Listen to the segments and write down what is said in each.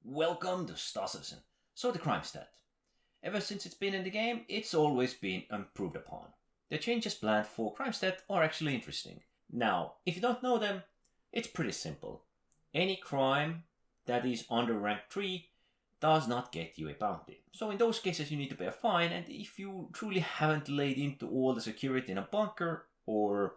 Welcome to Star Citizen. So the Crimestat. Ever since it's been in the game, it's always been improved upon. The changes planned for Crimestat are actually interesting. Now, if you don't know them, it's pretty simple. Any crime that is under rank 3 does not get you a bounty. So in those cases you need to pay a fine, and if you truly haven't laid into all the security in a bunker or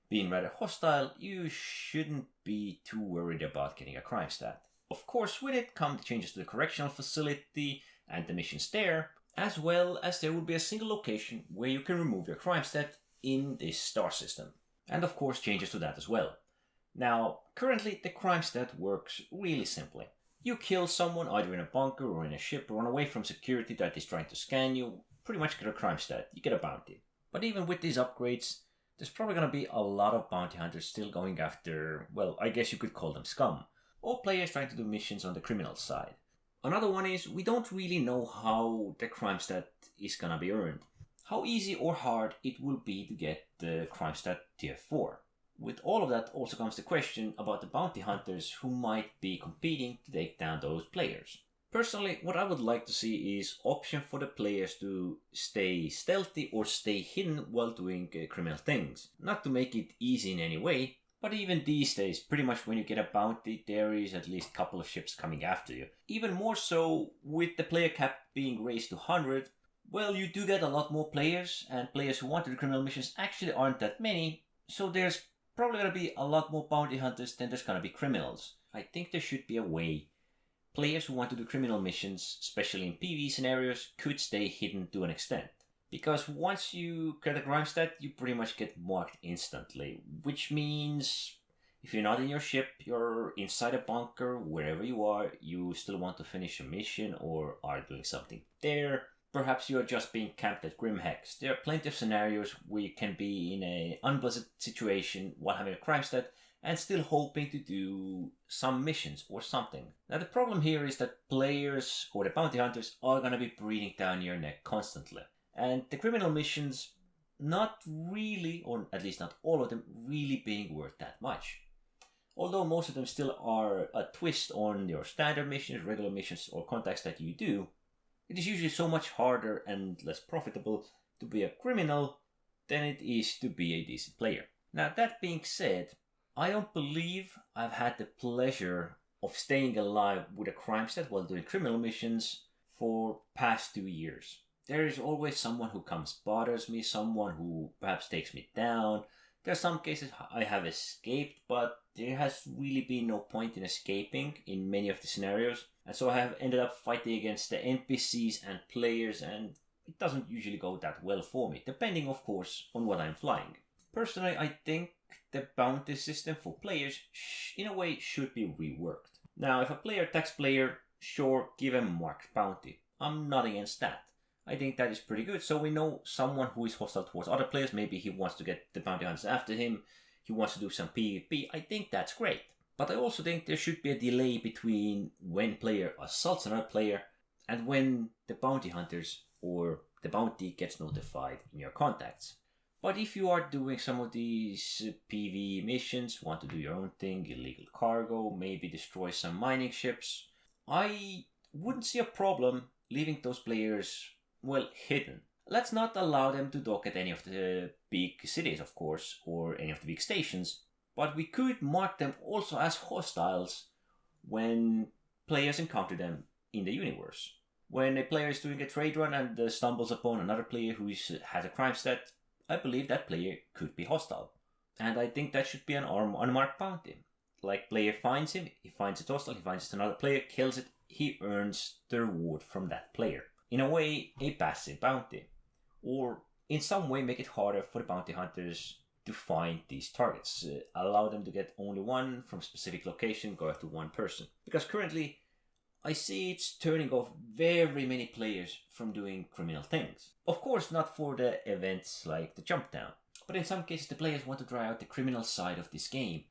being rather hostile, you shouldn't be too worried about getting a Crimestat. Of course, with it come the changes to the correctional facility and the missions there, as well as there will be a single location where you can remove your Crimestat in this star system. And of course changes to that as well. Now, currently the Crimestat works really simply. You kill someone either in a bunker or in a ship or run away from security that is trying to scan you, pretty much get a Crimestat, you get a bounty. But even with these upgrades, there's probably going to be a lot of bounty hunters still going after, well, I guess you could call them scum, or players trying to do missions on the criminal side. Another one is, we don't really know how the Crimestat is gonna be earned. How easy or hard it will be to get the Crimestat tier 4. With all of that also comes the question about the bounty hunters who might be competing to take down those players. Personally, what I would like to see is option for the players to stay stealthy or stay hidden while doing criminal things. Not to make it easy in any way, but even these days, pretty much when you get a bounty, there is at least a couple of ships coming after you. Even more so, with the player cap being raised to 100, well, you do get a lot more players, and players who want to do criminal missions actually aren't that many, so there's probably going to be a lot more bounty hunters than there's going to be criminals. I think there should be a way players who want to do criminal missions, especially in PvE scenarios, could stay hidden to an extent. Because once you get a Crimestat, you pretty much get marked instantly, which means if you're not in your ship, you're inside a bunker, wherever you are, you still want to finish a mission or are doing something there. Perhaps you're just being camped at Grimhex. There are plenty of scenarios where you can be in an unpleasant situation while having a Crimestat and still hoping to do some missions or something. Now the problem here is that players or the bounty hunters are going to be breathing down your neck constantly. And the criminal missions, not really, or at least not all of them, really being worth that much. Although most of them still are a twist on your standard missions, regular missions, or contacts that you do, it is usually so much harder and less profitable to be a criminal than it is to be a decent player. Now that being said, I don't believe I've had the pleasure of staying alive with a Crimestat while doing criminal missions for past 2 years. There is always someone who comes bothers me, someone who perhaps takes me down. There are some cases I have escaped, but there has really been no point in escaping in many of the scenarios. And so I have ended up fighting against the NPCs and players, and it doesn't usually go that well for me, depending of course on what I'm flying. Personally, I think the bounty system for players in a way should be reworked. Now, if a player attacks player, sure, give him marked bounty. I'm not against that. I think that is pretty good, so we know someone who is hostile towards other players, maybe he wants to get the bounty hunters after him, he wants to do some PvP, I think that's great. But I also think there should be a delay between when player assaults another player and when the bounty hunters or the bounty gets notified in your contacts. But if you are doing some of these PvE missions, want to do your own thing, illegal cargo, maybe destroy some mining ships, I wouldn't see a problem leaving those players, well, hidden. Let's not allow them to dock at any of the big cities, of course, or any of the big stations, but we could mark them also as hostiles when players encounter them in the universe. When a player is doing a trade run and stumbles upon another player who has a Crimestat, I believe that player could be hostile. And I think that should be an unmarked bounty. Like, player finds him, he finds it hostile, he finds it another player, kills it, he earns the reward from that player. In a way, a passive bounty. Or in some way make it harder for the bounty hunters to find these targets. Allow them to get only one from a specific location, go after one person. Because currently, I see it's turning off very many players from doing criminal things. Of course, not for the events like the jump down, but in some cases the players want to try out the criminal side of this game.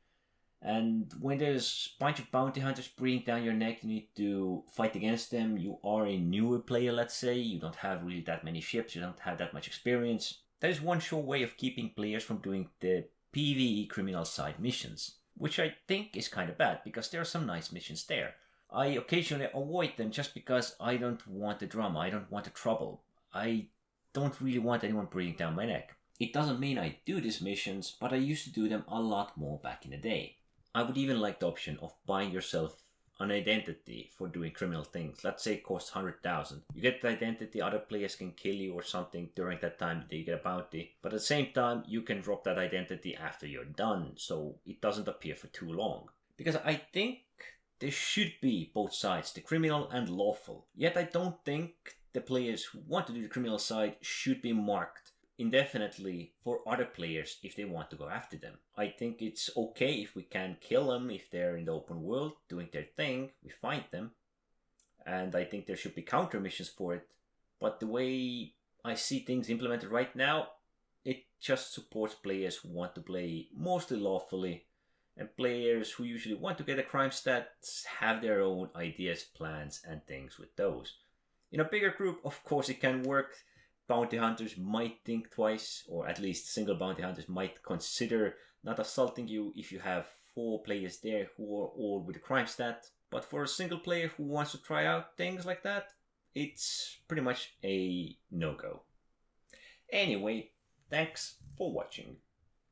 And when there's a bunch of bounty hunters breathing down your neck, you need to fight against them. You are a newer player, let's say, you don't have really that many ships, you don't have that much experience. That is one sure way of keeping players from doing the PvE criminal side missions, which I think is kind of bad, because there are some nice missions there. I occasionally avoid them just because I don't want the drama, I don't want the trouble. I don't really want anyone breathing down my neck. It doesn't mean I do these missions, but I used to do them a lot more back in the day. I would even like the option of buying yourself an identity for doing criminal things. Let's say it costs 100,000. You get the identity, other players can kill you or something during that time that you get a bounty. But at the same time, you can drop that identity after you're done, so it doesn't appear for too long. Because I think there should be both sides, the criminal and lawful. Yet I don't think the players who want to do the criminal side should be marked indefinitely for other players if they want to go after them. I think it's okay if we can kill them if they're in the open world doing their thing, we find them. And I think there should be counter missions for it. But the way I see things implemented right now, it just supports players who want to play mostly lawfully, and players who usually want to get a crime stats have their own ideas, plans, and things with those. In a bigger group, of course, it can work. Bounty hunters might think twice, or at least single bounty hunters might consider not assaulting you if you have 4 players there who are all with a crime stat. But for a single player who wants to try out things like that, it's pretty much a no-go. Anyway, thanks for watching.